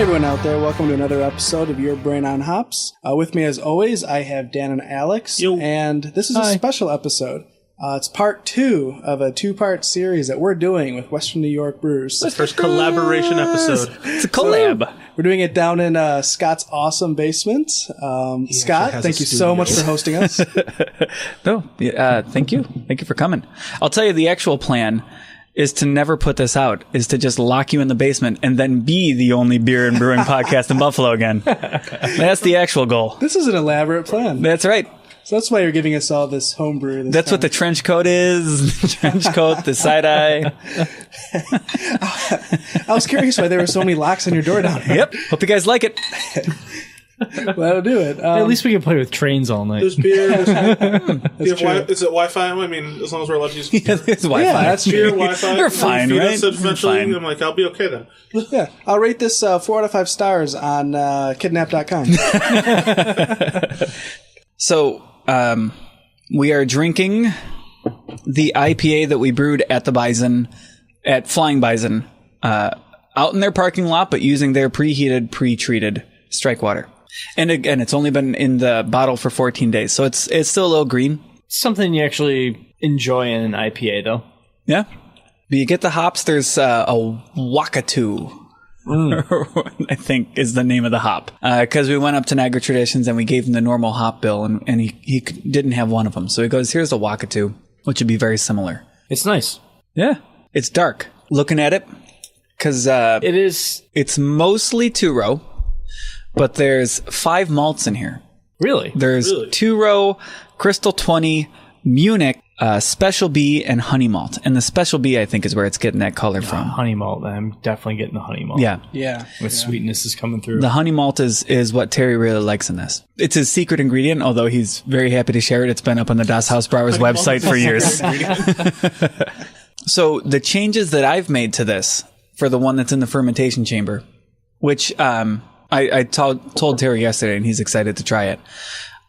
everyone out there, welcome to another episode of Your Brain on Hops. With me as always, I have Dan and Alex, and this is a special episode. It's part 2 of a 2-part series that we're doing with Western New York Brews. The first collaboration episode. It's a collab. We're doing it down in Scott's awesome basement. Scott, thank you so much for hosting us. Thank you. Thank you for coming. I'll tell you, the actual plan is to never put this out, is to just lock you in the basement and then be the only beer and brewing podcast in Buffalo again. That's the actual goal. This is an elaborate plan. That's right. So that's why you're giving us all this homebrew. That's what the trench coat is. The trench coat, the side-eye. I was curious why there were so many locks on your door down here. Yep. Hope you guys like it. Well, that'll do it. At least we can play with trains all night. There's beer. Is it Wi-Fi? I mean, as long as we're allowed to use Yeah, there's Wi-Fi. Yeah, that's beer, true. Wi-Fi. You're fine, feed right? us eventually. Fine. I'm like, I'll be okay then. Yeah, I'll rate this 4 out of 5 stars on kidnap.com. So, we are drinking the IPA that we brewed at the Bison, at Flying Bison, out in their parking lot, but using their preheated, pre-treated strike water. And again, it's only been in the bottle for 14 days, so it's still a little green. Something you actually enjoy in an IPA, though. Yeah. But you get the hops, there's a Wakatu. I think is the name of the hop. Because we went up to Niagara Traditions and we gave him the normal hop bill, and he didn't have one of them. So he goes, here's the Wakatu, which would be very similar. It's nice. Yeah. It's dark. Looking at it, because It is. it's mostly 2-row, but there's 5 malts in here. Really? There's 2-row, Crystal 20, Munich, Special B, and Honey Malt. And the Special B, I think, is where it's getting that color from. Honey malt. I'm definitely getting the honey malt. Yeah. Yeah. With sweetness is coming through. The honey malt is what Terry really likes in this. It's his secret ingredient, although he's very happy to share it. It's been up on the Das Haus Brauers website for years. So the changes that I've made to this for the one that's in the fermentation chamber, which I told Terry yesterday, and he's excited to try it.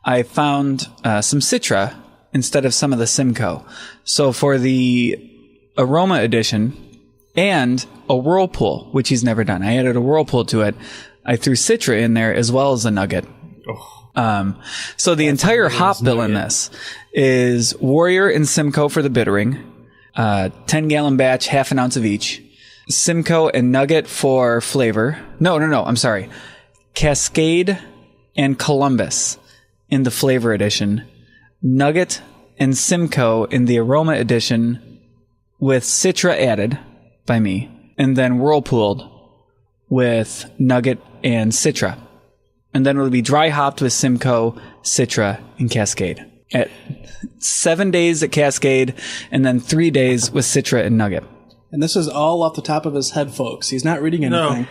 I found some Citra instead of some of the Simcoe. So for the aroma edition and a Whirlpool, which he's never done, I added a Whirlpool to it. I threw Citra in there as well as a Nugget. So the entire hop bill in this is Warrior and Simcoe for the bittering, 10-gallon batch, half an ounce of each. Simcoe and Nugget for flavor. No, I'm sorry. Cascade and Columbus in the flavor edition. Nugget and Simcoe in the aroma edition with Citra added by me. And then Whirlpooled with Nugget and Citra. And then it'll be dry hopped with Simcoe, Citra, and Cascade. At 7 days at Cascade, and then 3 days with Citra and Nugget. And this is all off the top of his head, folks. He's not reading anything.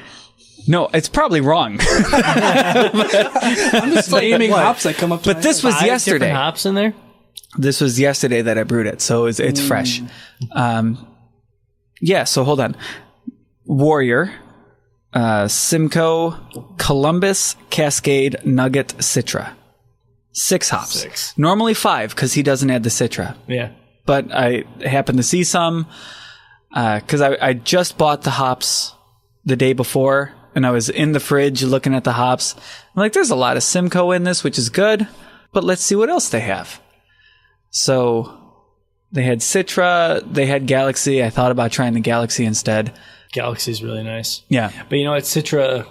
No, it's probably wrong. I'm just naming hops that come up to But this was 5 yesterday. different hops in there? This was yesterday that I brewed it, so it's fresh. Yeah, so hold on. Warrior, Simcoe, Columbus, Cascade, Nugget, Citra. 6 hops. 6. Normally 5, because he doesn't add the Citra. Yeah. But I happened to see some, because I just bought the hops the day before, and I was in the fridge looking at the hops. I'm like, there's a lot of Simcoe in this, which is good, but let's see what else they have. So they had Citra, they had Galaxy. I thought about trying the Galaxy instead. Galaxy's really nice. Yeah. But you know what? Citra,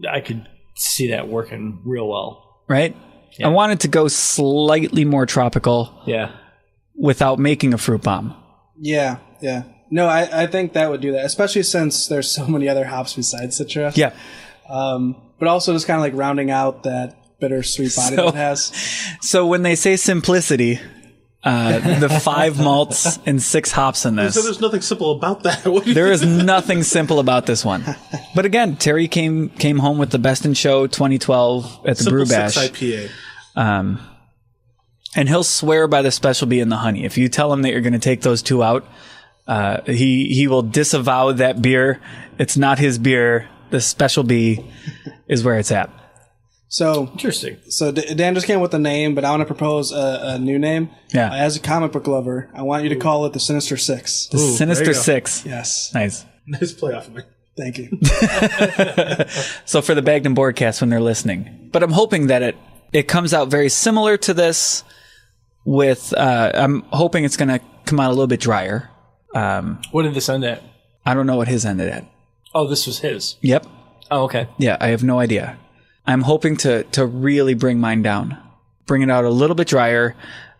I could see that working real well. Right? Yeah. I wanted to go slightly more tropical Yeah. without making a fruit bomb. Yeah. No, I think that would do that, especially since there's so many other hops besides Citra. Yeah. But also just kind of like rounding out that bittersweet body that it has. So when they say simplicity, the 5 malts and 6 hops in So this, there's nothing simple about that. What do you there is nothing simple about this one. But again, Terry came home with the Best in Show 2012 at the Simple Brew Bash. 6 IPA. And he'll swear by the Special B and the honey. If you tell him that you're going to take those 2 out, he will disavow that beer. It's not his beer. The Special B is where it's at. So Interesting. So Dan just came up with a name, but I want to propose a new name. Yeah. As a comic book lover, I want you to call it the Sinister Six. The Sinister there you go. 6. Yes. Nice. Nice play off of me. Thank you. So for the Bagged and Boardcast when they're listening. But I'm hoping that it comes out very similar to this with, I'm hoping it's going to come out a little bit drier. What did this end at? I don't know what his ended at. Oh, this was his. Yep. Oh, okay. Yeah, I have no idea. I'm hoping to really bring mine down. Bring it out a little bit drier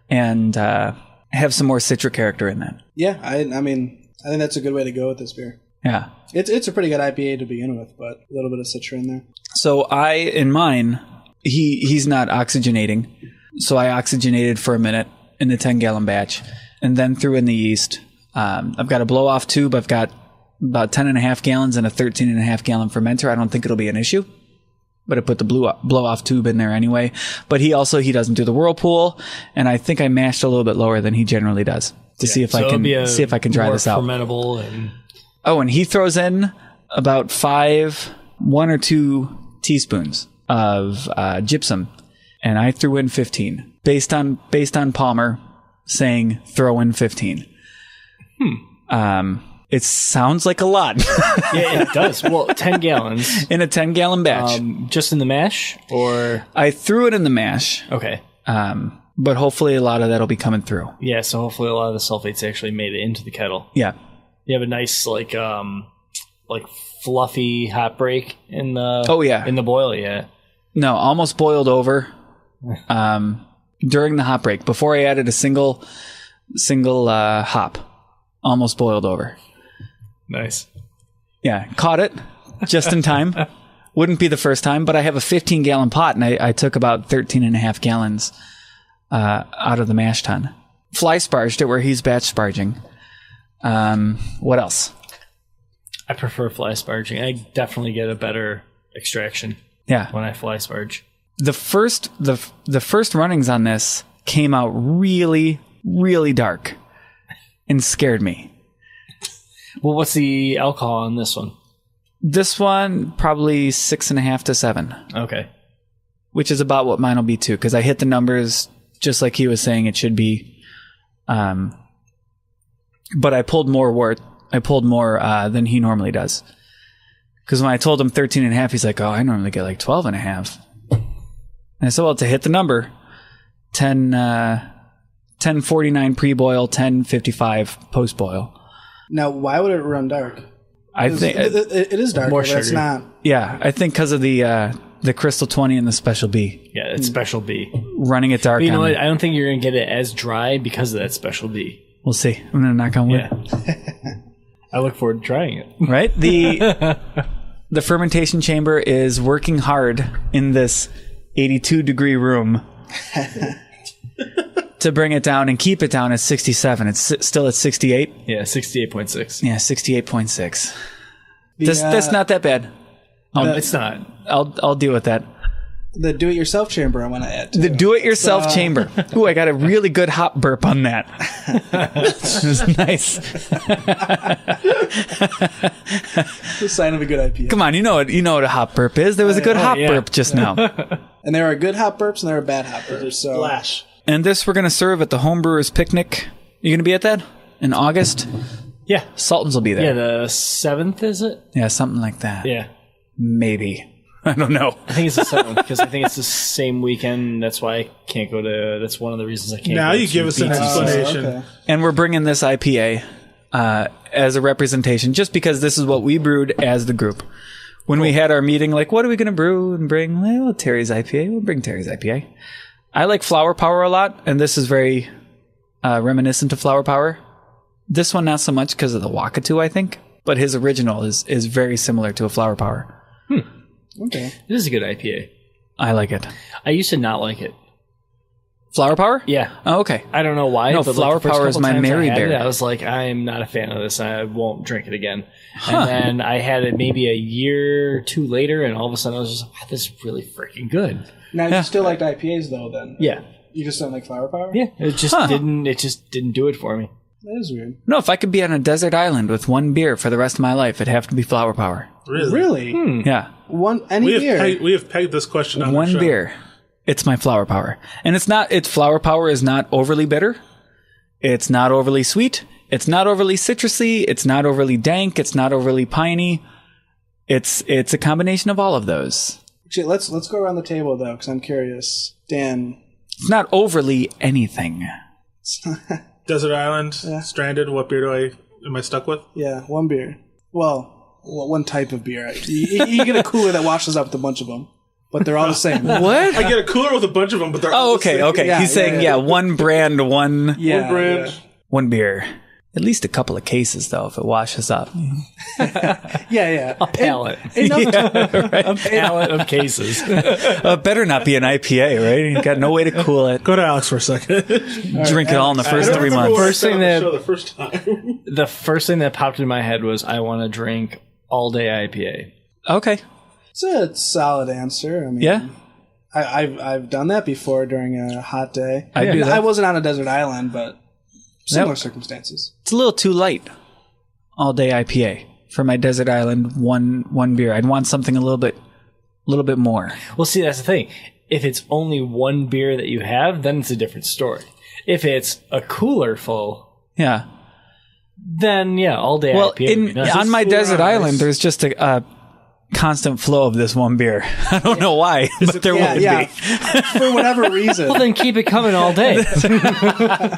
and have some more Citra character in that. Yeah, I mean, I think that's a good way to go with this beer. Yeah. It's a pretty good IPA to begin with, but a little bit of Citra in there. So in mine, he's not oxygenating. So I oxygenated for a minute in the 10-gallon batch and then threw in the yeast. I've got a blow-off tube. I've got about 10.5 gallons and a 13.5 gallon fermenter. I don't think it'll be an issue. But I put the blow-off tube in there anyway. But he doesn't do the whirlpool, and I think I mashed a little bit lower than he generally does to see if I can dry this out. Fermentable and and he throws in about 1 or 2 teaspoons of gypsum, and I threw in 15 based on Palmer saying throw in 15. It sounds like a lot. Yeah, it does. Well, 10 gallons. In a 10-gallon batch. Just in the mash, or? I threw it in the mash. Okay. But hopefully a lot of that will be coming through. Yeah, so hopefully a lot of the sulfates actually made it into the kettle. Yeah. You have a nice, like fluffy hot break in the... Oh, yeah. In the boil, yeah. No, almost boiled over during the hot break. Before I added a single hop. Almost boiled over. Nice. Yeah, caught it just in time. Wouldn't be the first time, but I have a 15-gallon pot, and I took about 13.5 gallons out of the mash tun. Fly sparged it where he's batch sparging. What else? I prefer fly sparging. I definitely get a better extraction. Yeah. When I fly sparge. The first runnings on this came out really, really dark and scared me. Well, what's the alcohol on this one? This one, probably 6.5 to 7. Okay. Which is about what mine will be too, because I hit the numbers just like he was saying it should be. But I pulled more wort. I pulled more than he normally does. Because when I told him 13.5, he's like, oh, I normally get like 12.5. And I said, well, to hit the number, 10:49 pre-boil, 10:55 post-boil. Now, why would it run dark? I think it is dark, but it's not. Yeah, I think because of the Crystal 20 and the Special B. Yeah, it's Special B. Running it dark. But you know what? I don't think you're going to get it as dry because of that Special B. We'll see. I'm going to knock on wood. Yeah. I look forward to trying it. Right? The fermentation chamber is working hard in this 82-degree room to bring it down and keep it down at 67. It's still at 68. Yeah, 68.6. Yeah, 68.6. That's not that bad. It's not. I'll deal with that. The do-it-yourself chamber I want to add. The do-it-yourself chamber. Ooh, I got a really good hop burp on that. It was nice. The sign of a good IPA. Come on, you know what a hop burp is. There was a good hop burp just now. And there are good hop burps and there are bad hop burps. So. Flash. And this we're going to serve at the Homebrewers Picnic. You going to be at that in August? Yeah. Sultans will be there. Yeah, the 7th, is it? Yeah, something like that. Yeah. Maybe. I don't know. I think it's the 7th because I think it's the same weekend. That's why I can't go to... That's one of the reasons I can't now go you to give us an BTC. explanation. Okay. And we're bringing this IPA as a representation just because this is what we brewed as the group. When we had our meeting, like, what are we going to brew and bring? Well, Terry's IPA. We'll bring Terry's IPA. I like Flower Power a lot, and this is very reminiscent of Flower Power. This one, not so much because of the Wakatu, I think. But his original is very similar to a Flower Power. Okay. It is a good IPA. I like it. I used to not like it. Flower Power? Yeah. Oh, okay. I don't know why. No, but Flower like the first Power is couple my times Mary I had Berry. it, I was like, I'm not a fan of this. I won't drink it again. And then I had it maybe a year or two later, and all of a sudden I was just like, wow, this is really freaking good. Now, you still liked IPAs, though, then? Yeah. You just don't like Flower Power? Yeah. It just didn't do it for me. That is weird. No, if I could be on a desert island with one beer for the rest of my life, it'd have to be Flower Power. Really? Yeah. Any beer? We have pegged this question on One the show. beer. It's my Flower Power. And it's Flower Power is not overly bitter. It's not overly sweet. It's not overly citrusy. It's not overly dank. It's not overly piney. It's a combination of all of those. Actually, let's go around the table though, because I'm curious. Dan, it's not overly anything. Desert Island, Stranded. What beer am I stuck with? Yeah, one beer. Well, one type of beer. You get a cooler that washes up with a bunch of them, but they're all the same. What? I get a cooler with a bunch of them, but they're all the same. Okay. Yeah, He's saying, one brand, one brand. One beer. At least a couple of cases, though, if it washes up. Yeah. A pallet. A pallet of cases. Better not be an IPA, right? You got no way to cool it. Go to Alex for a second. Drink it all in the first 3 months. The first thing that popped in my head was I want to drink all day IPA. Okay. It's a solid answer. I mean, yeah. I've done that before during a hot day. I do that. I wasn't on a desert island, but similar circumstances. It's a little too light. All day IPA for my desert island one beer. I'd want something a little bit more. Well, see, that's the thing. If it's only one beer that you have, then it's a different story. If it's a cooler full, then all day IPA. On my desert island, there's just a constant flow of this one beer. I don't know why, but there would be. For whatever reason. Well, then keep it coming all day.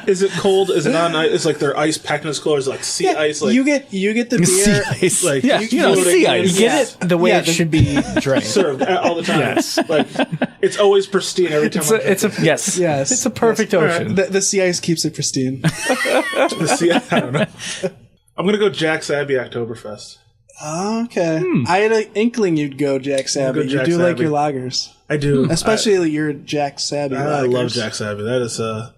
Is it cold? Is it not nice? It's like their ice packed in this cooler. Is it like sea ice? Like you get the beer. Sea ice. Like, sea ice. You get it the way it should be drank. Served all the time. Yes. Like, it's always pristine every time. Yes. It's a perfect ocean. Right. The sea ice keeps it pristine. The sea ice, I don't know. I'm going to go Jack's Abbey Oktoberfest. Okay. I had an inkling you'd go Jack Sabby. You do like your lagers. I do. Especially your Jack Sabby lagers. I love Jack Sabby. That is I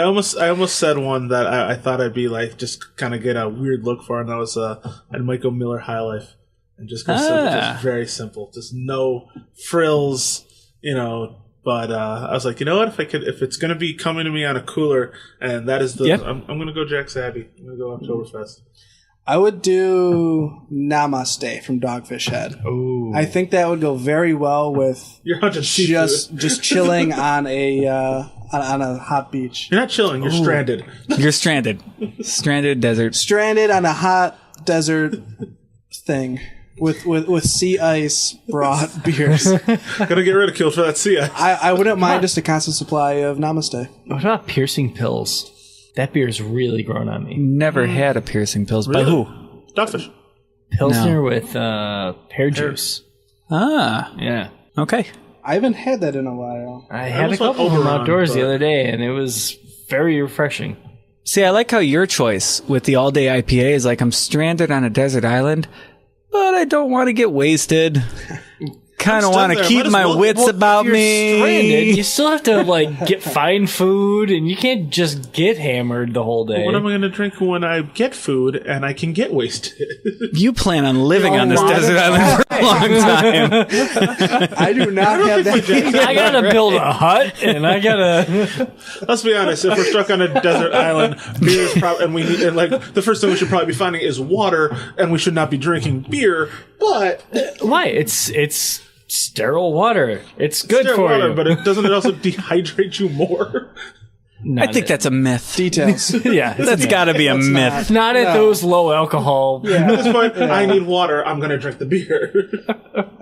almost said one that I thought I'd be like just kind of get a weird look for, and that was I'd might go Miller High Life and just go simple, just very simple, just no frills, But I was like, you know what? If it's gonna be coming to me on a cooler, and that is I'm gonna go Jack Sabby. I'm gonna go Oktoberfest. I would do Namaste from Dogfish Head. Ooh. I think that would go very well with just chilling on a hot beach. You're not chilling. You're stranded. You're stranded. Stranded desert. Stranded on a hot desert thing with sea ice brought beers. Gonna get ridiculed for that sea ice. I wouldn't mind just a constant supply of Namaste. What about piercing pills? That beer's really grown on me. Never had a piercing pills. Really? By who? Dogfish. Pilsner with pear juice. Ah. Yeah. Okay. I haven't had that in a while. I had a couple of them outdoors the other day, and it was very refreshing. See, I like how your choice with the all-day IPA is like, I'm stranded on a desert island, but I don't want to get wasted. Kind of want to keep my wits about me. Stranded, you still have to find food, and you can't just get hammered the whole day. What am I going to drink when I get food and I can get wasted? You plan on living on this desert island for a long time. I do not have that. I got to build a hut, and I got to. Let's be honest. If we're stuck on a desert island, beer is probably, the first thing we should probably be finding is water, and we should not be drinking beer. But why? It's sterile water. It's good for you. But doesn't it also dehydrate you more? I think that's a myth. Details. Yeah. That's got to be a myth. Not at those low alcohol. Yeah. At this point, I need water. I'm going to drink the beer.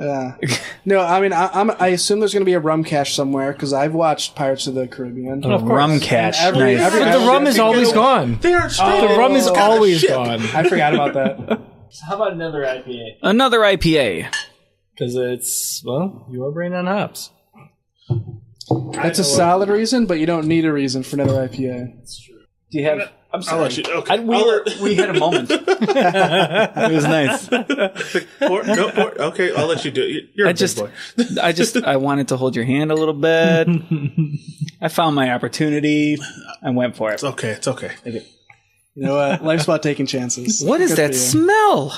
Yeah. No, I mean, I assume there's going to be a rum cache somewhere because I've watched Pirates of the Caribbean. A rum cache. Nice. But the rum is always gone. They are straight. The rum is always gone. I forgot about that. So how about another IPA? Another IPA. Because it's, your brain on hops. That's a solid reason, but you don't need a reason for another IPA. That's true. Do you have... I'm sorry. I'll let you, okay. We had a moment. It was nice. Okay, I'll let you do it. You're a big boy. I wanted to hold your hand a little bit. I found my opportunity. I went for it. It's okay. It's okay. You know what? Life's about taking chances. What is that smell?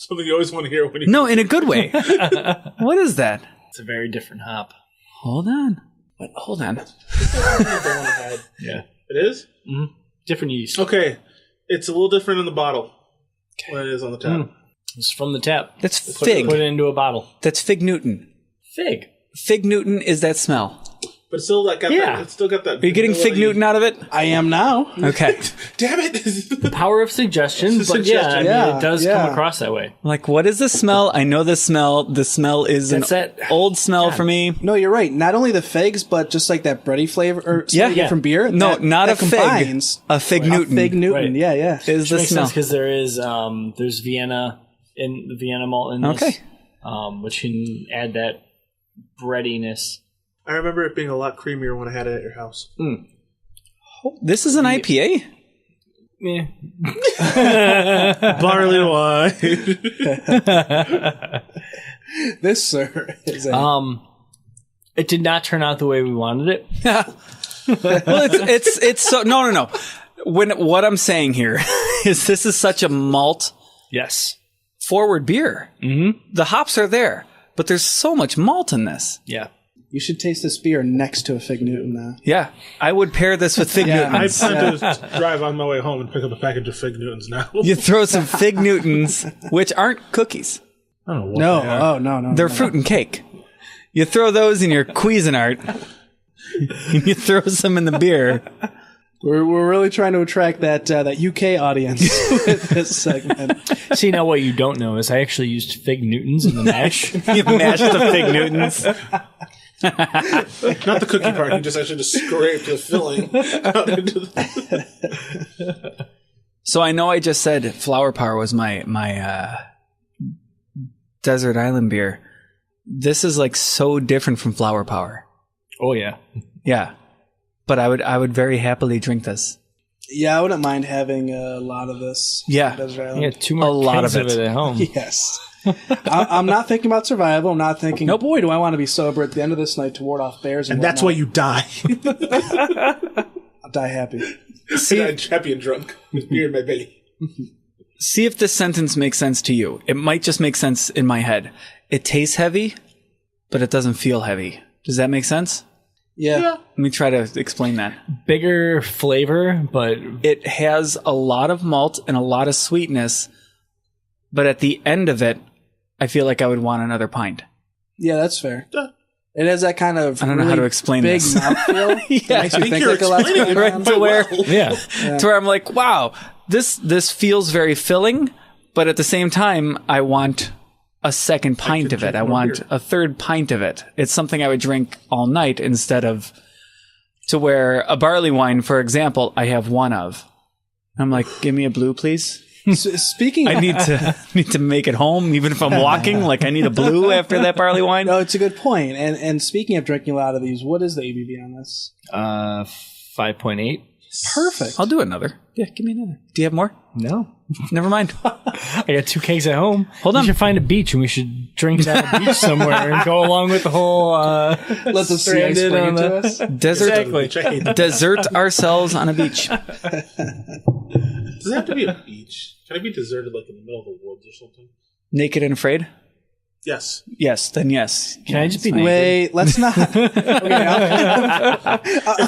Something you always want to hear when you... No, in a good way. What is that? It's a very different hop. Hold on. Yeah. It is? Mm-hmm. Different yeast. Okay. It's a little different in the bottle when it is on the tap. It's from the tap. That's fig. Put it into a bottle. That's Fig Newton. Fig. Fig Newton is that smell. But it's still got that. It's still got that. Are you getting Fig Newton out of it? I am now. Okay. Damn it! The power of suggestion, but it does come across that way. Like, what is the smell? I know the smell. The smell is old smell for me. No, you're right. Not only the figs, but just like that bready flavor or from beer. No, not a fig. A Fig Newton. A Fig Newton. Right. Yeah. Is the smell because there is there's Vienna in the Vienna malt in this, which can add that breadiness. I remember it being a lot creamier when I had it at your house. This is an IPA? Yeah. Barley wine. This, sir, is it did not turn out the way we wanted it. Well, it's so no. What I'm saying here is this is such a malt forward beer. Mm-hmm. The hops are there, but there's so much malt in this. Yeah. You should taste this beer next to a Fig Newton now. Yeah, I would pair this with Fig Newtons. I plan to drive on my way home and pick up a package of Fig Newtons now. You throw some Fig Newtons, which aren't cookies. I don't know what they are. No. They're fruit and cake. You throw those in your Cuisinart, and you throw some in the beer. We're really trying to attract that UK audience with this segment. See, now what you don't know is I actually used Fig Newtons in the mash. You mashed the Fig Newtons. Not the cookie part. You just actually scraped the filling out into the... So I know I just said Flower Power was my desert island beer. This is like so different from Flower Power. Oh yeah. Yeah. But I would very happily drink this. Yeah, I wouldn't mind having a lot of this. Yeah. Desert Island. Yeah, 2 more a lot of it at home. Yes. I'm not thinking about survival. I'm not thinking, boy, do I want to be sober at the end of this night to ward off bears. And that's why you die. I'll die happy. Happy and drunk with beer in my belly. See if this sentence makes sense to you. It might just make sense in my head. It tastes heavy, but it doesn't feel heavy. Does that make sense? Yeah. Let me try to explain that. Bigger flavor, but it has a lot of malt and a lot of sweetness, but at the end of it, I feel like I would want another pint. Yeah, that's fair. It has that kind of I don't know how to explain big this. mouthfeel. Yeah, makes you think like a lot's going on. To where I'm like, wow, this feels very filling, but at the same time, I want a second pint of it. I want a third pint of it. It's something I would drink all night instead of to where a barley wine, for example, I have one of. I'm like, give me a blue, please. Speaking, I need to make it home, even if I'm walking. Like I need a blue after that barley wine. No, it's a good point. And speaking of drinking a lot of these, what is the ABV on this? 5.8. Perfect. I'll do another. Yeah, give me another. Do you have more? No. Never mind. I got 2 kegs at home. Hold on. We should find a beach and we should drink down a beach somewhere and go along with the whole let the sea ice bring it to us. Desert ourselves on a beach. Does it have to be a beach? Can it be deserted like in the middle of the woods or something? Naked and afraid? Yes. Yes, then yes. Can I just be naked? Wait, let's not. If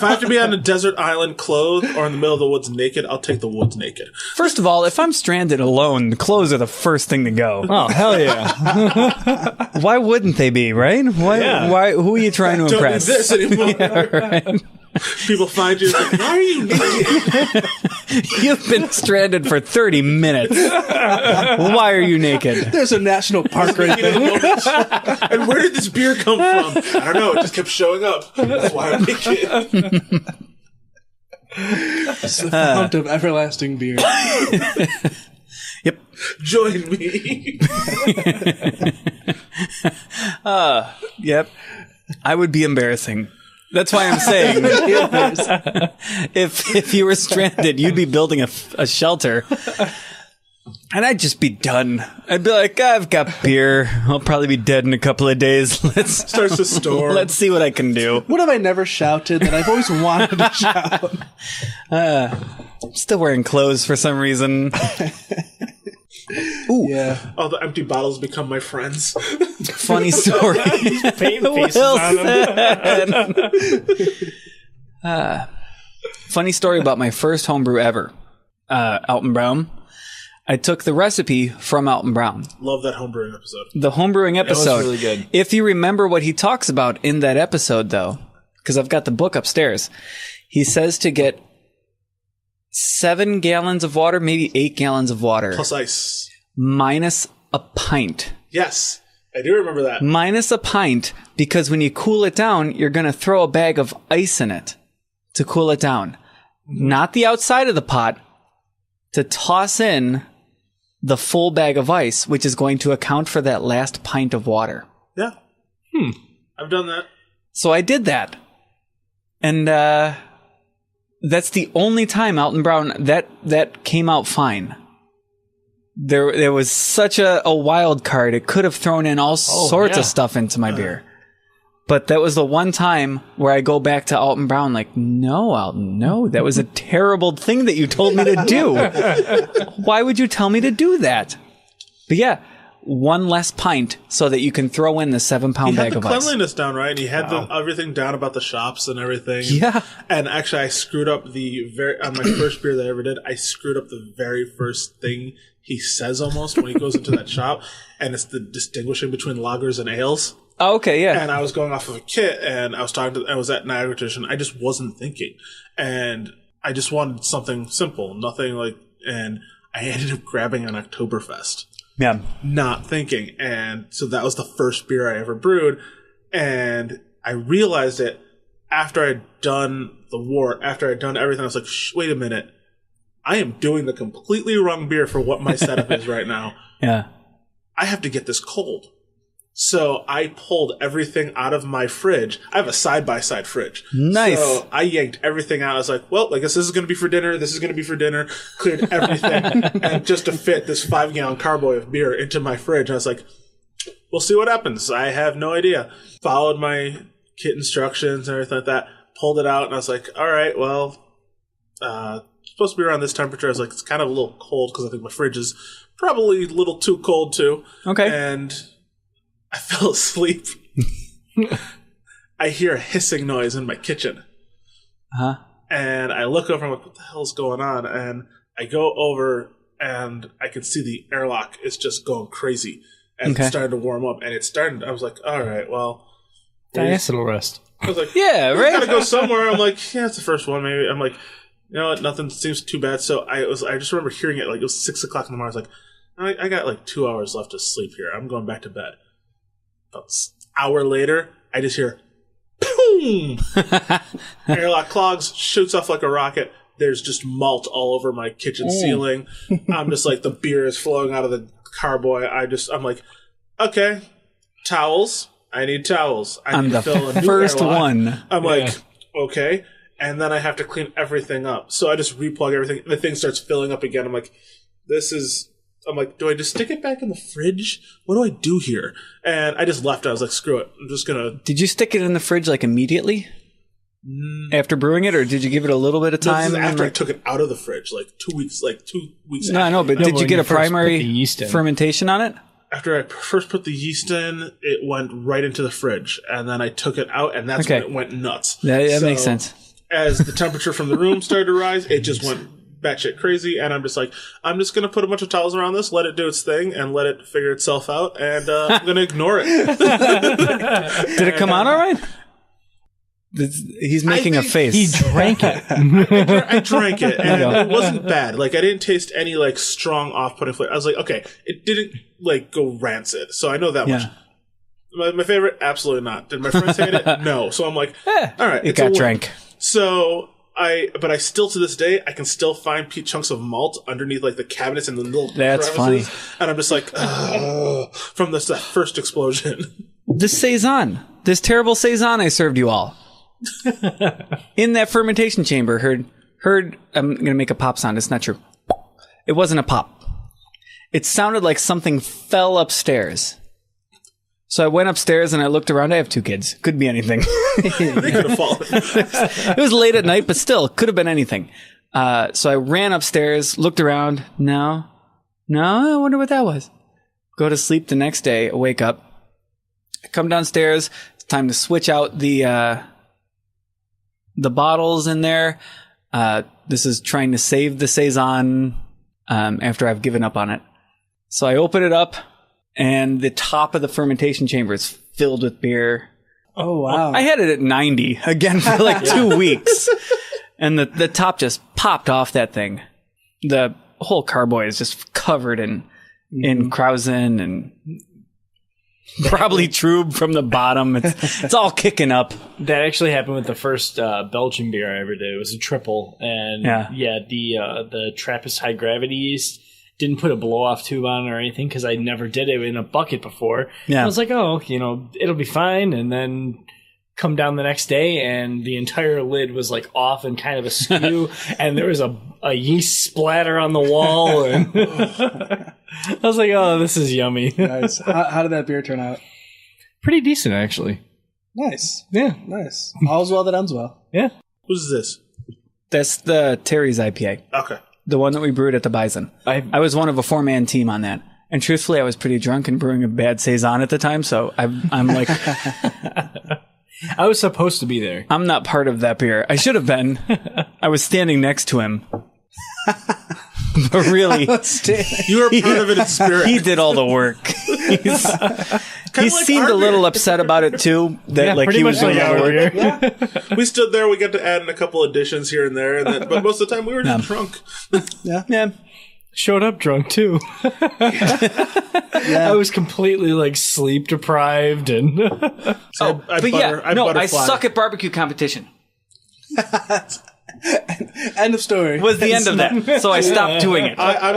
I have to be on a desert island clothed or in the middle of the woods naked, I'll take the woods naked. First of all, if I'm stranded alone, the clothes are the first thing to go. Oh, hell yeah. Why wouldn't they be, right? Why? Who are you trying to impress? Don't need this anymore. Yeah, right. People find you like, why are you naked? You've been stranded for 30 minutes. Why are you naked? There's a national park right there. And where did this beer come from? I don't know. It just kept showing up. That's why I'm naked. It's the fount of everlasting beer. Yep. Join me. Yep. I would be embarrassing. That's why I'm saying if you were stranded, you'd be building a shelter. And I'd just be done. I'd be like, I've got beer. I'll probably be dead in a couple of days. Starts to storm. Let's see what I can do. What have I never shouted that I've always wanted to shout? I'm still wearing clothes for some reason. Ooh. Yeah. All the empty bottles become my friends. Funny story. Funny story about my first homebrew ever. Alton Brown. I took the recipe from Alton Brown. Love that homebrewing episode. The homebrewing episode. That was really good. If you remember what he talks about in that episode, though, because I've got the book upstairs. He says to get 7 gallons of water, maybe 8 gallons of water. Plus ice. Minus a pint. Yes, I do remember that. Minus a pint, because when you cool it down, you're going to throw a bag of ice in it to cool it down. Not the outside of the pot, to toss in the full bag of ice, which is going to account for that last pint of water. Yeah. I've done that. So I did that. And that's the only time Alton Brown that came out fine. There was such a wild card. It could have thrown in all sorts of stuff into my beer. But that was the one time where I go back to Alton Brown like, no, Alton, no, that was a terrible thing that you told me to do. Why would you tell me to do that? But yeah, 1 less pint so that you can throw in the 7-pound bag of ice. He had the cleanliness down, right? And he had everything down about the shops and everything. Yeah. And actually, I screwed up on my first beer that I ever did, I screwed up the very first thing he says almost when he goes into that shop. And it's the distinguishing between lagers and ales. Oh, okay, yeah. And I was going off of a kit, and I was at Niagara Edition. I just wasn't thinking. And I just wanted something simple, nothing like, and I ended up grabbing an Oktoberfest. Yeah. Not thinking. And so that was the first beer I ever brewed. And I realized it after I'd done after I'd done everything. I was like, wait a minute. I am doing the completely wrong beer for what my setup is right now. Yeah. I have to get this cold. So I pulled everything out of my fridge. I have a side-by-side fridge. Nice. So I yanked everything out. I was like, well, I guess this is going to be for dinner. This is going to be for dinner. Cleared everything. And just to fit this 5-gallon carboy of beer into my fridge, I was like, we'll see what happens. I have no idea. Followed my kit instructions and everything like that. Pulled it out, and I was like, all right, well, it's supposed to be around this temperature. I was like, it's kind of a little cold because I think my fridge is probably a little too cold, too. Okay. And I fell asleep. I hear a hissing noise in my kitchen. And I look over and I'm like, what the hell's going on? And I go over and I can see the airlock is just going crazy. And it's starting to warm up. And I was like, all right, well. Nice little rest. I was like, yeah, right. Gotta go somewhere. I'm like, yeah, it's the first one maybe. I'm like, you know what, nothing seems too bad. So I just remember hearing it, like it was 6 o'clock in the morning. I was like, I got like 2 hours left to sleep here. I'm going back to bed. About an hour later, I just hear, boom! Airlock clogs, shoots off like a rocket. There's just malt all over my kitchen ceiling. I'm just like, the beer is flowing out of the carboy. I'm like, okay, towels. I need towels. I need to fill a new first airlock. one. I'm like, okay. And then I have to clean everything up. So I just replug everything. The thing starts filling up again. I'm like, I'm like, do I just stick it back in the fridge? What do I do here? And I just left it. I was like, screw it. I'm just going to... Did you stick it in the fridge like immediately? After brewing it? Or did you give it a little bit of time? No, after I took it out of the fridge, like 2 weeks No, I know, but did you get a primary fermentation on it? After I first put the yeast in, it went right into the fridge. And then I took it out, and that's when it went nuts. That makes sense. As the temperature from the room started to rise, it just went batshit crazy, and I'm just like, I'm just going to put a bunch of towels around this, let it do its thing, and let it figure itself out, and I'm going to ignore it. Did it come out all right? He's making a face. He drank it. I drank it, and it wasn't bad. Like, I didn't taste any, like, strong off-putting flavor. I was like, okay, it didn't, like, go rancid, so I know that much. My favorite? Absolutely not. Did my friends hate it? No. So I'm like, all right. It got drank. So but I still, to this day, I can still find chunks of malt underneath like the cabinets and the little That's funny. And I'm just like, from that first explosion. This Saison, this terrible Saison I served you all. In that fermentation chamber, heard, I'm going to make a pop sound. It's not true. It wasn't a pop. It sounded like something fell upstairs. So I went upstairs and I looked around. I have 2 kids. Could be anything. They could have fallen. It was late at night, but still, could have been anything. So I ran upstairs, looked around. No, I wonder what that was. Go to sleep the next day, wake up. I come downstairs. It's time to switch out the bottles in there. This is trying to save the Saison after I've given up on it. So I open it up. And the top of the fermentation chamber is filled with beer. Oh, wow. I had it at 90 again for like 2 weeks. And the top just popped off that thing. The whole carboy is just covered in Krausen and probably Trube from the bottom. It's all kicking up. That actually happened with the first Belgian beer I ever did. It was a triple. And the Trappist High Gravity yeast didn't put a blow-off tube on or anything because I never did it in a bucket before. Yeah. I was like, it'll be fine. And then come down the next day and the entire lid was like off and kind of askew. And there was a yeast splatter on the wall. And I was like, oh, this is yummy. Nice. How did that beer turn out? Pretty decent, actually. Nice. Yeah. Nice. All's well that ends well. Yeah. Who's this? That's the Terry's IPA. Okay. The one that we brewed at the Bison. I was one of a 4-man team on that. And truthfully, I was pretty drunk and brewing a bad Saison at the time, so I'm like... I was supposed to be there. I'm not part of that beer. I should have been. I was standing next to him. But really... You were part of it in spirit. He did all the work. He seemed a little upset about it, too. That he was doing all the work. Yeah. We stood there. We got to add in a couple additions here and there. But most of the time, we were just drunk. Yeah. Showed up drunk, too. I was completely, sleep deprived. And I suck at barbecue competition. End of story. Was the end of that. So I stopped doing it. I'm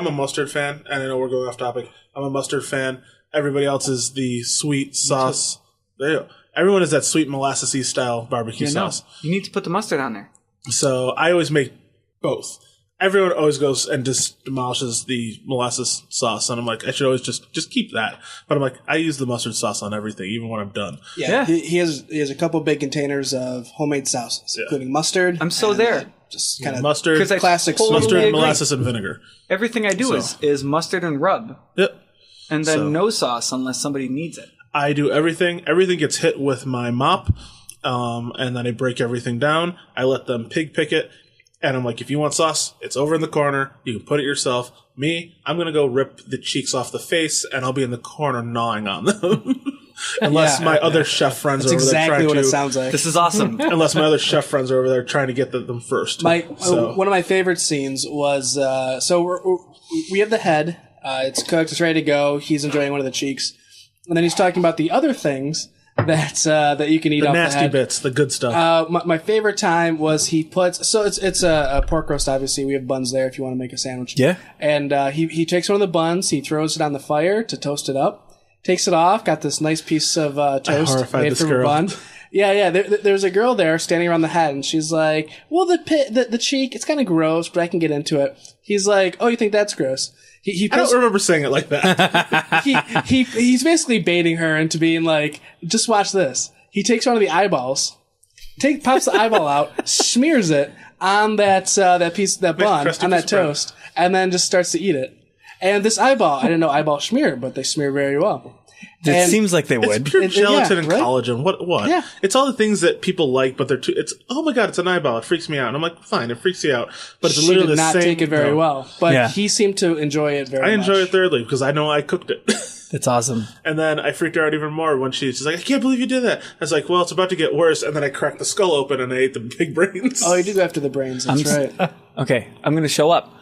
a mustard fan, and I know we're going off topic. I'm a mustard fan. Everybody else is the sweet sauce. Everyone is that sweet molassesy style barbecue sauce. You need to put the mustard on there. So I always make both. Everyone always goes and just demolishes the molasses sauce, and I'm like, I should always just keep that. But I'm like, I use the mustard sauce on everything, even when I'm done. Yeah. He has a couple big containers of homemade sauces, including mustard. I'm so there. Just kind of mustard, classic mustard, molasses, and vinegar. Everything I do is mustard and rub. Yep. And then no sauce unless somebody needs it. I do everything. Everything gets hit with my mop, and then I break everything down. I let them pick it. And I'm like, if you want sauce, it's over in the corner. You can put it yourself. Me, I'm going to go rip the cheeks off the face, and I'll be in the corner gnawing on them. Unless my other chef friends are over there trying to... That's exactly what it sounds like. This is awesome. Unless my other chef friends are over there trying to get them first. One of my favorite scenes was... we have the head. It's cooked. It's ready to go. He's enjoying one of the cheeks. And then he's talking about the other things that you can eat off the head. The nasty bits, the good stuff. My favorite time was he puts... So it's a pork roast, obviously. We have buns there if you want to make a sandwich. Yeah. And he takes one of the buns, he throws it on the fire to toast it up, takes it off, got this nice piece of toast made from a bun. Yeah. There's a girl there standing around the head, and she's like, well, the cheek, it's kind of gross, but I can get into it. He's like, oh, you think that's gross? I don't remember saying it like that. He's basically baiting her into being like, just watch this. He takes one of the eyeballs, pops the eyeball out, smears it on that piece, that bun, on that toast, and then just starts to eat it. And this eyeball, I didn't know eyeball smear, but they smear very well. It seems like they would. It's pure gelatin and collagen. What? Yeah. It's all the things that people like, but they're too... oh my God, it's an eyeball. It freaks me out. And I'm like, fine, it freaks you out. But it's literally the same... She did not take it very well. But he seemed to enjoy it very much. I enjoy it thoroughly because I know I cooked it. That's awesome. And then I freaked her out even more when she's like, I can't believe you did that. I was like, well, it's about to get worse. And then I cracked the skull open and I ate the big brains. Oh, you did go after the brains. That's right. Okay, I'm going to show up.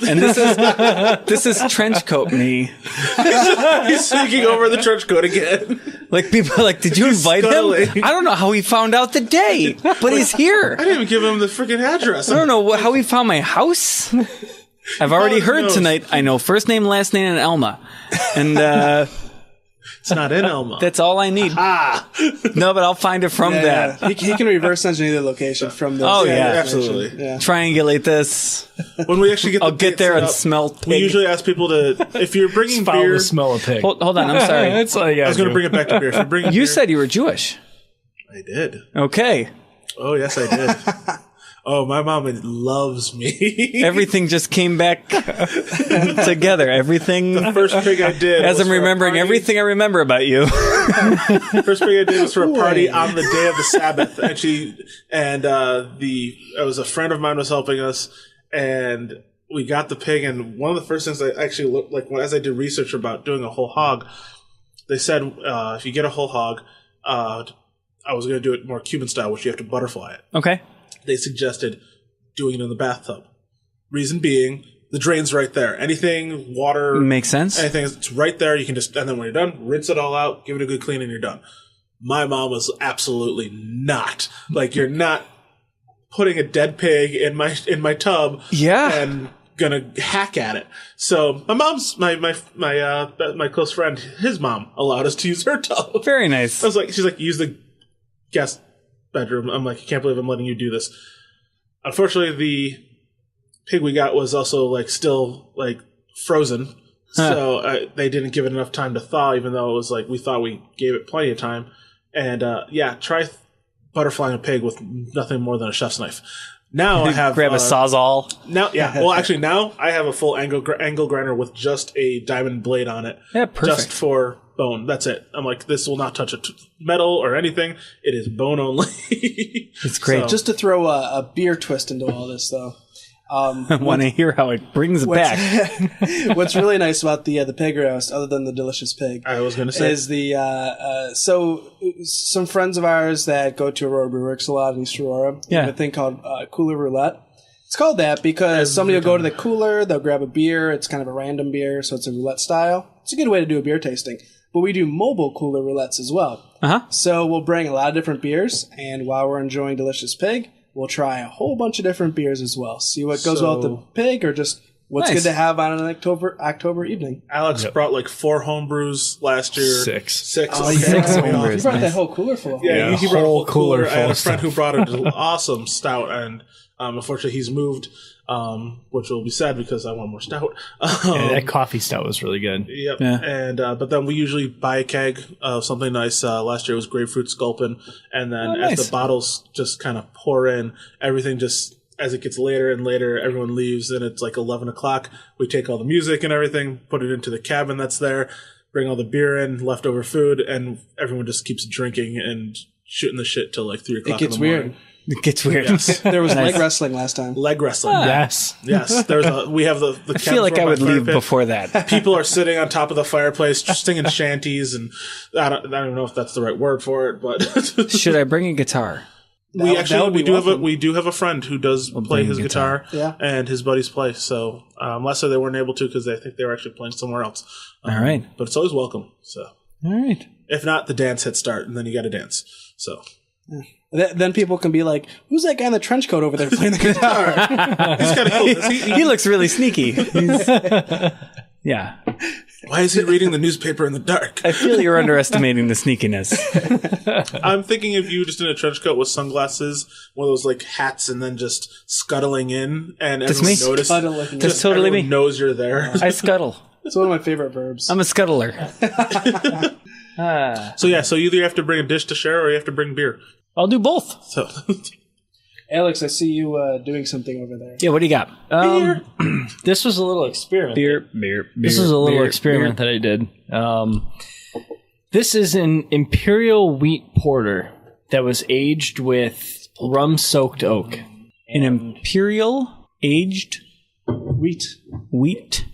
And this is trench coat me. He's sneaking over the trench coat again. Like, people are like, did you invite him? I don't know how he found out the day, but he's here. I didn't even give him the freaking address. I don't know how he found my house. I've already heard tonight. I know first name, last name, and Elma. And it's not in Elma. That's all I need. No, but I'll find it from that. He can reverse engineer the location from this. Oh, yeah. Absolutely. Yeah. Triangulate this. When we actually get I'll get there and smell pig. We usually ask people to, if you're bringing beer... the smell of pig. Hold on, I'm sorry. That's all you I was going to bring it back to beer. If you're bringing You beer, said you were Jewish. I did. Okay. Oh, yes, I did. Oh, my mom loves me. Everything just came back together. Everything. The first pig I did. As I'm remembering everything I remember about you. First pig I did was for a party on the day of the Sabbath, and it was a friend of mine was helping us, and we got the pig. And one of the first things I actually looked like as I did research about doing a whole hog, they said if you get a whole hog, I was going to do it more Cuban style, which you have to butterfly it. Okay. They suggested doing it in the bathtub. Reason being, the drain's right there. Anything, water... Makes sense. Anything, it's right there. You can just... And then when you're done, rinse it all out, give it a good clean, and you're done. My mom was absolutely not. Like, you're not putting a dead pig in my tub and gonna hack at it. So my mom's my close friend, his mom allowed us to use her tub. Very nice. She's like, use the guest bedroom. I'm like, I can't believe I'm letting you do this. Unfortunately, the pig we got was also like still like frozen, so they didn't give it enough time to thaw. Even though it was like we thought we gave it plenty of time. And try butterflying a pig with nothing more than a chef's knife. Now I have grab a Sawzall. Now, well, actually, now I have a full angle grinder with just a diamond blade on it. Yeah, perfect. Just for bone. That's it. I'm like, this will not touch metal or anything. It is bone only. It's great. So, just to throw a beer twist into all this, though. I want to hear how it brings it back. What's really nice about the pig roast, other than the delicious pig, I was going to say, is the so some friends of ours that go to Aurora Brew Works a lot in East Aurora, have a thing called cooler roulette. It's called that because somebody will go to the cooler, they'll grab a beer. It's kind of a random beer, so it's a roulette style. It's a good way to do a beer tasting. But we do mobile cooler roulettes as well. So we'll bring a lot of different beers, and while we're enjoying delicious pig, we'll try a whole bunch of different beers as well. See what goes well with the pig, or just what's good to have on an October evening. Alex brought like 4 homebrews last year. 6. Oh, 6 homebrews. You brought that whole cooler full of Yeah, he brought a whole cooler. I had a friend full who brought an awesome stout, and unfortunately he's moved, which will be sad because I want more stout. That coffee stout was really good. Yep. Yeah. And but then we usually buy a keg of something nice. Last year it was grapefruit sculpin, and then as the bottles just kind of pour in, everything just as it gets later and later, everyone leaves, and it's like 11 o'clock. We take all the music and everything, put it into the cabin that's there, bring all the beer in, leftover food, and everyone just keeps drinking and shooting the shit till like 3 o'clock in the morning. Weird. It gets weird. Yes. There was leg wrestling last time. Leg wrestling. Yes. Yes. We have the I feel like I would leave before that. People are sitting on top of the fireplace singing shanties, and I don't know if that's the right word for it, but should I bring a guitar? We do have a friend who does play his guitar, and his buddies play. So last year they weren't able to because I think they were actually playing somewhere else. All right, but it's always welcome. So all right. If not, the dance hit start, and then you got to dance. So. Then people can be like, "Who's that guy in the trench coat over there playing the guitar?" He's kind of cool. He looks really sneaky. Yeah. Why is he reading the newspaper in the dark? I feel you're underestimating the sneakiness. I'm thinking of you just in a trench coat with sunglasses, one of those like hats, and then just scuttling in, and everyone notices. That's totally me. Knows you're there. I scuttle. It's one of my favorite verbs. I'm a scuttler. So you either have to bring a dish to share, or you have to bring beer. I'll do both. So, Alex, I see you doing something over there. Yeah, what do you got? This was a little experiment. Beer. This was a little experiment that I did. This is an Imperial Wheat Porter that was aged with rum-soaked oak. An Imperial aged wheat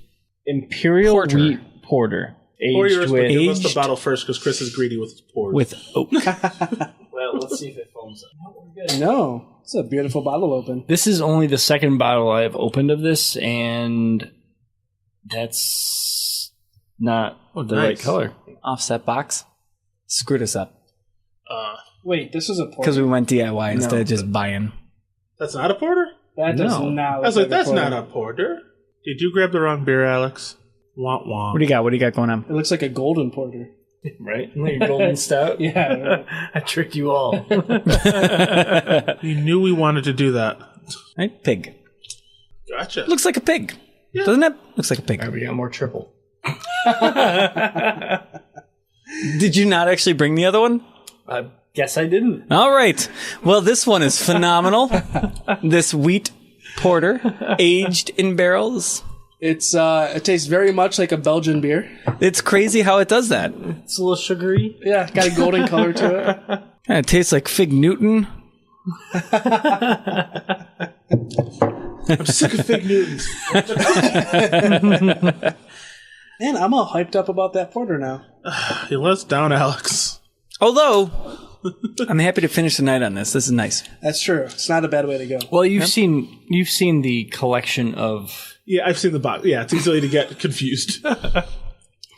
Imperial Porter. Wheat Porter. Aged with... Give us the bottle first, because Chris is greedy with his pours. With oak. Well, let's see if it foams up. No, we're good. No, it's a beautiful bottle open. This is only the second bottle I have opened of this, and that's not the right color. Offset box. Screwed us up. Wait, this is a porter? Because we went DIY instead of just buying. That's not a porter? That does not. I was like, that's not a porter. Did you grab the wrong beer, Alex? Wah, wah. What do you got? What do you got going on? It looks like a golden porter. Right? Like a golden stout? Yeah. I tricked you all. You knew we wanted to do that. Right? Pig. Gotcha. Looks like a pig. Yeah. Doesn't it? Looks like a pig. All right, we got more triple. Did you not actually bring the other one? I guess I didn't. All right. Well, this one is phenomenal. This wheat porter, aged in barrels. It tastes very much like a Belgian beer. It's crazy how it does that. It's a little sugary. Yeah, got a golden color to it. It tastes like Fig Newton. I'm sick of Fig Newtons. Man, I'm all hyped up about that porter now. You let us down, Alex. Although, I'm happy to finish the night on this. This is nice. That's true. It's not a bad way to go. Well, you've seen the collection of... Yeah, I've seen the box. Yeah, it's easy to get confused.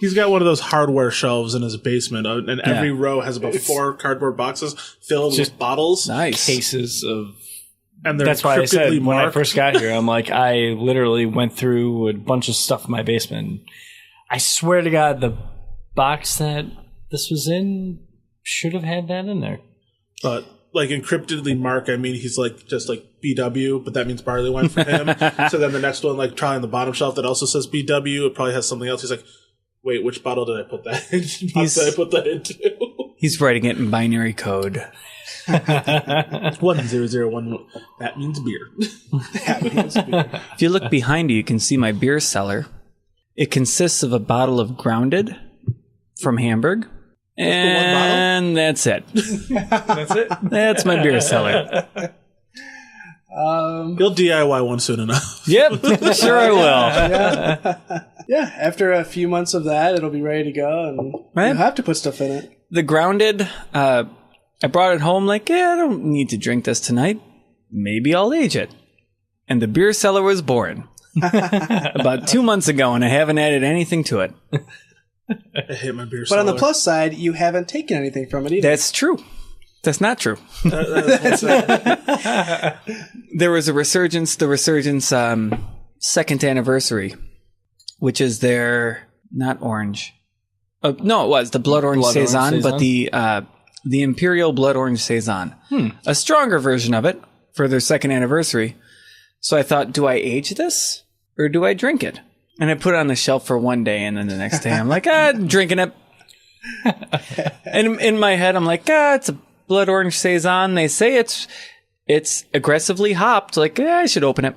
He's got one of those hardware shelves in his basement, and every row has about 4 cardboard boxes filled with bottles. Nice. Cases of... And that's why I said when I first got here, I'm like, I literally went through a bunch of stuff in my basement. I swear to God, the box that this was in should have had that in there. But like encryptedly marked, I mean, he's like just like BW, but that means barley wine for him. So then the next one, like trying the bottom shelf that also says BW, it probably has something else. He's like, wait, which bottle did I put that in? Did I put that into? He's writing it in binary code. 1001. That means beer. That means beer. If you look behind you can see my beer cellar. It consists of a bottle of Grounded from Hamburg. And that's it. That's it? That's my beer cellar. You'll DIY one soon enough. Yep, sure I will. Yeah, after a few months of that, it'll be ready to go, and you'll have to put stuff in it. The Grounded, I brought it home like, I don't need to drink this tonight. Maybe I'll age it. And the beer cellar was born. About 2 months ago, and I haven't added anything to it. I hate my beer But cellar. on the plus side, you haven't taken anything from it either. That's true. That's not true. There was a resurgence, the Resurgence second anniversary, which is their, not orange. No, it was the Blood Orange Saison, but the Imperial Blood Orange Saison. A stronger version of it for their second anniversary. So I thought, do I age this or do I drink it? And I put it on the shelf for one day, and then the next day I'm like, drinking it. And in my head, I'm like, it's a Blood Orange Saison. They say it's aggressively hopped. Like, I should open it.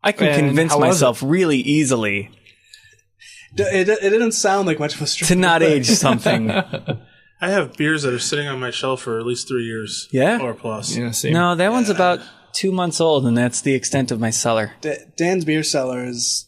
I can convince myself really easily it didn't sound like much of a struggle. to not age something. I have beers that are sitting on my shelf for at least 3 years. Yeah? Or plus. Yeah, same. No, that one's about 2 months old, and that's the extent of my cellar. Dan's beer cellar is...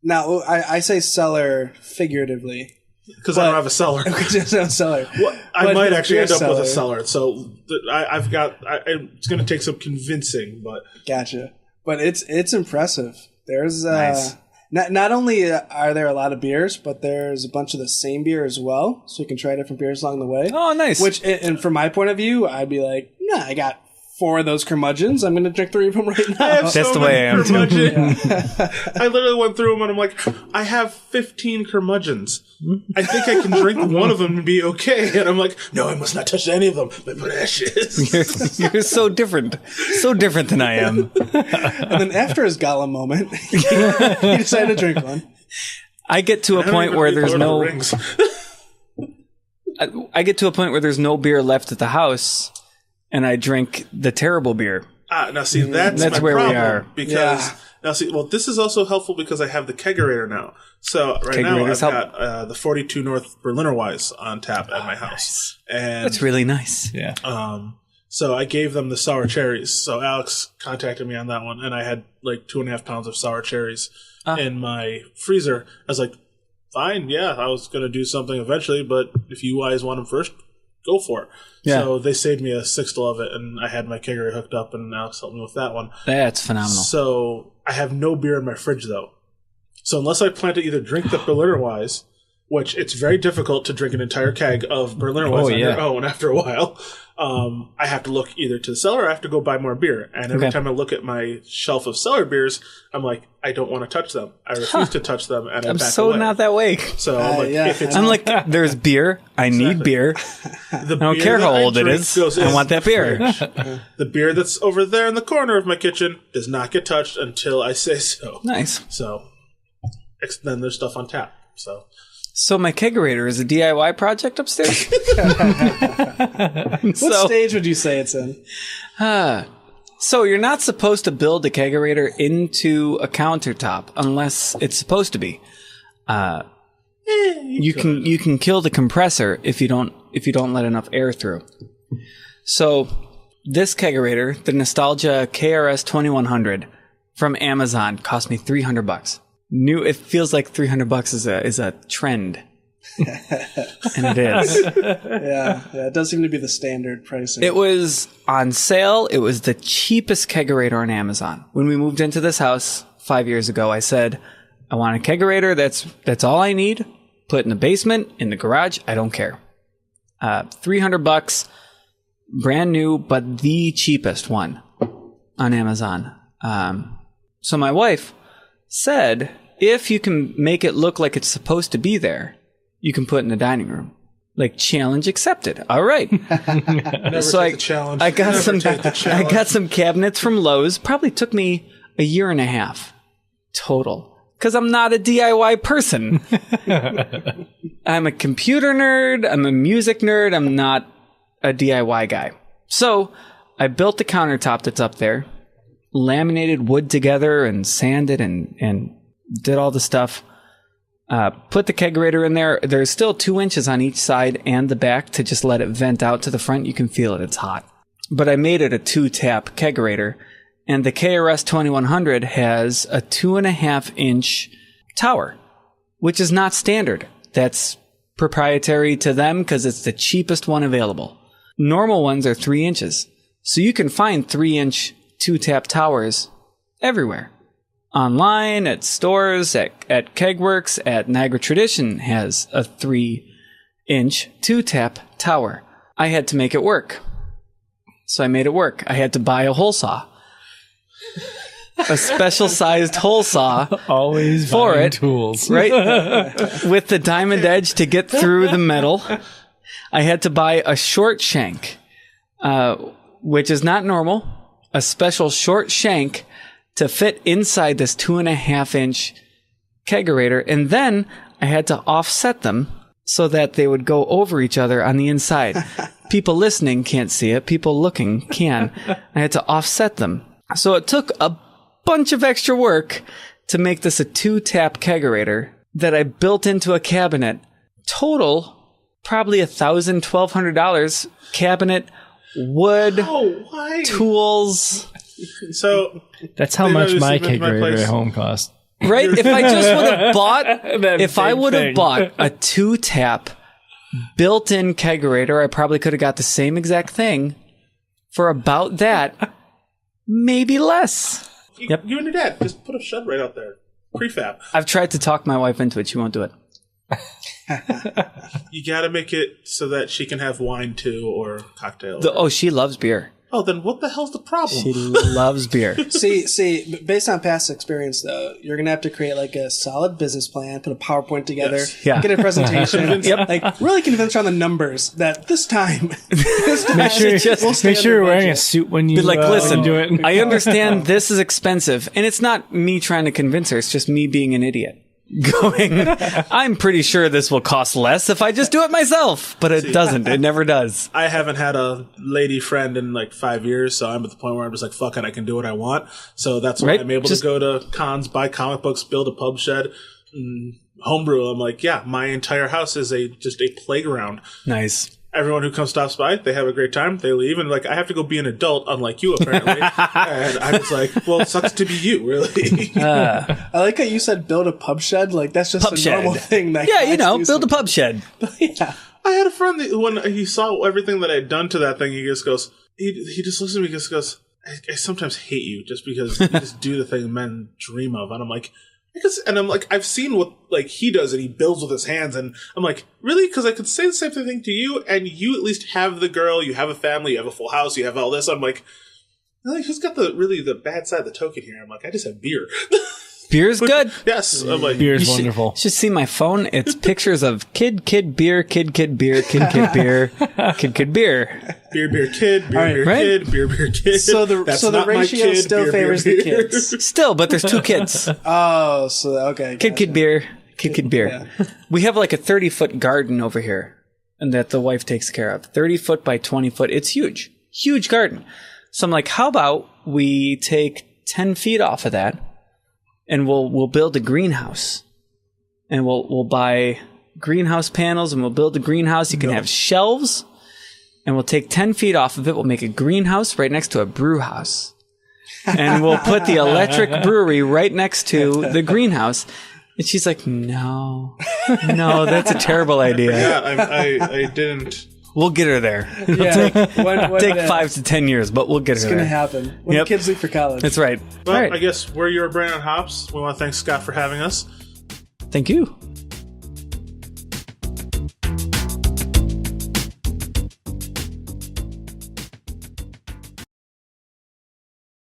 Now, I say cellar figuratively. Because I don't have a cellar. Because there's no cellar. Well, I might actually end up with a cellar. cellar. So it's going to take some convincing, but... Gotcha. But it's impressive. There's... Nice. Not only are there a lot of beers, but there's a bunch of the same beer as well, so you can try different beers along the way. Oh, nice. Which, and from my point of view, I'd be like, I got 4 of those curmudgeons. I'm going to drink 3 of them right now. That's the way I am, too. I literally went through them and I'm like, I have 15 curmudgeons. I think I can drink one of them and be okay. And I'm like, no, I must not touch any of them. My precious. You're so different. So different than I am. And then after his Gollum moment, he decided to drink one. I get to a point where there's no... I get to a point where there's no beer left at the house, and I drink the terrible beer. Now see, that's my where problem, we are. Because now see, well, this is also helpful because I have the kegerator now. So right now I've got the 42 North Berliner Weiss on tap at my house, and That's really nice. Yeah. so I gave them the sour cherries. So Alex contacted me on that one, and I had like 2.5 pounds of sour cherries in my freezer. I was like, fine, yeah, I was going to do something eventually, but if you guys want them first, go for it. Yeah. So they saved me a sixtel of it, and I had my kegerator hooked up, and Alex helped me with that one. That's phenomenal. So I have no beer in my fridge, though. So unless I plan to either drink the Berliner Weiss, which it's very difficult to drink an entire keg of Berliner Weiss on your own after a while, I have to look either to the cellar or I have to go buy more beer. And every time I look at my shelf of cellar beers, I'm like, I don't want to touch them. I refuse to touch them, and I'm back so away. not that way. So I'm like, if it's I'm like, there's beer. I need beer. I don't care how old it is. I want that beer. The beer that's over there in the corner of my kitchen does not get touched until I say so. Nice. So then there's stuff on tap. So my kegerator is a DIY project upstairs? What stage would you say it's in? So you're not supposed to build a kegerator into a countertop unless it's supposed to be. You can kill the compressor if you don't let enough air through. So this kegerator, the Nostalgia KRS 2100 from Amazon, cost me $300. It feels like $300 is a trend And it is. Yeah, it does seem to be the standard pricing. It was on sale. It was the cheapest kegerator on Amazon. When we moved into this house 5 years ago, I said, I want a kegerator. That's all I need. Put it in the basement, in the garage. I don't care. $300, brand new, but the cheapest one on Amazon. So my wife said, if you can make it look like it's supposed to be there, you can put it in the dining room. Like, challenge accepted. All right. So I got some cabinets from Lowe's. Probably took me a year and a half total. Because I'm not a DIY person. I'm a computer nerd. I'm a music nerd. I'm not a DIY guy. So I built the countertop that's up there, laminated wood together and sanded and did all the stuff. Put the kegerator in there. There's still 2 inches on each side and the back to just let it vent out to the front. You can feel it. It's hot. But I made it a 2-tap kegerator. And the KRS 2100 has a 2.5-inch tower, which is not standard. That's proprietary to them because it's the cheapest one available. Normal ones are 3 inches. So you can find 3-inch 2-tap towers everywhere. Online, at stores, at Kegworks, at Niagara Tradition has a 3-inch 2-tap tower. I had to make it work. So I made it work. I had to buy a hole saw. A special-sized hole saw. Always for buying it, tools. Right? With the diamond edge to get through the metal. I had to buy a short shank, which is not normal. A special short shank to fit inside this 2.5-inch kegerator. And then I had to offset them so that they would go over each other on the inside. People listening can't see it. People looking can. I had to offset them. So it took a bunch of extra work to make this a 2-tap kegerator that I built into a cabinet. Total, probably $1,000, $1,200. Cabinet, wood, tools. So that's how much my kegerator at home cost. Right? If I just would have bought, a 2-tap built-in kegerator, I probably could have got the same exact thing for about that. Maybe less. You and your dad, just put a shed right out there. Prefab. I've tried to talk my wife into it. She won't do it. You gotta make it so that she can have wine too, or cocktail. She loves beer. Oh, then what the hell's the problem? She loves beer. See, based on past experience, though, you're going to have to create like a solid business plan, put a PowerPoint together, get a presentation, like really convince her on the numbers that this time make sure you're wearing a suit when you listen, do it. I understand this is expensive, and it's not me trying to convince her, it's just me being an idiot. I'm pretty sure this will cost less if I just do it myself, but it doesn't. It never does. I haven't had a lady friend in like 5 years, so I'm at the point where I'm just like, fuck it, I can do what I want. So that's why I'm able to go to cons, buy comic books, build a pub shed, homebrew. I'm like, yeah, my entire house is just a playground. Nice. Everyone who stops by, they have a great time, they leave, and like I have to go be an adult, unlike you apparently. And I was like, well, it sucks to be you, really. I like how you said build a pub shed. Like that's just a normal thing. That build a pub shed. Yeah. I had a friend that when he saw everything that I'd done to that thing, he just goes, he just looks at me and just goes, I sometimes hate you just because you just do the thing men dream of. And I'm like, and I'm like, I've seen what like he does and he builds with his hands, and I'm like, really? Because I could say the same thing to you, and you at least have the girl, you have a family, you have a full house, you have all this. I'm like who's got the bad side of the token here? I'm like, I just have beer. Beer's good. Yes, I'm like, beer's wonderful. You should see my phone. It's pictures of kid beer, kid beer, kid beer, kid beer. Beer kid, beer kid, beer kid. So the ratio still favors the kids. Still, but there's 2 kids. Oh, so okay. Kid beer, kid beer. Yeah. We have like a 30-foot garden over here, and that the wife takes care of. 30 foot by 20 foot. It's huge garden. So I'm like, how about we take 10 feet off of that, and we'll build a greenhouse, and we'll buy greenhouse panels, and we'll build a greenhouse. You can have shelves. And we'll take 10 feet off of it. We'll make a greenhouse right next to a brew house. And we'll put the electric brewery right next to the greenhouse. And she's like, no, that's a terrible idea. Yeah, I didn't. We'll get her there. Yeah, take 5 to 10 years, but we'll get her there. It's going to happen when the kids leave for college. That's right. Well, right. I guess we're your Brain on Hops. We want to thank Scott for having us. Thank you.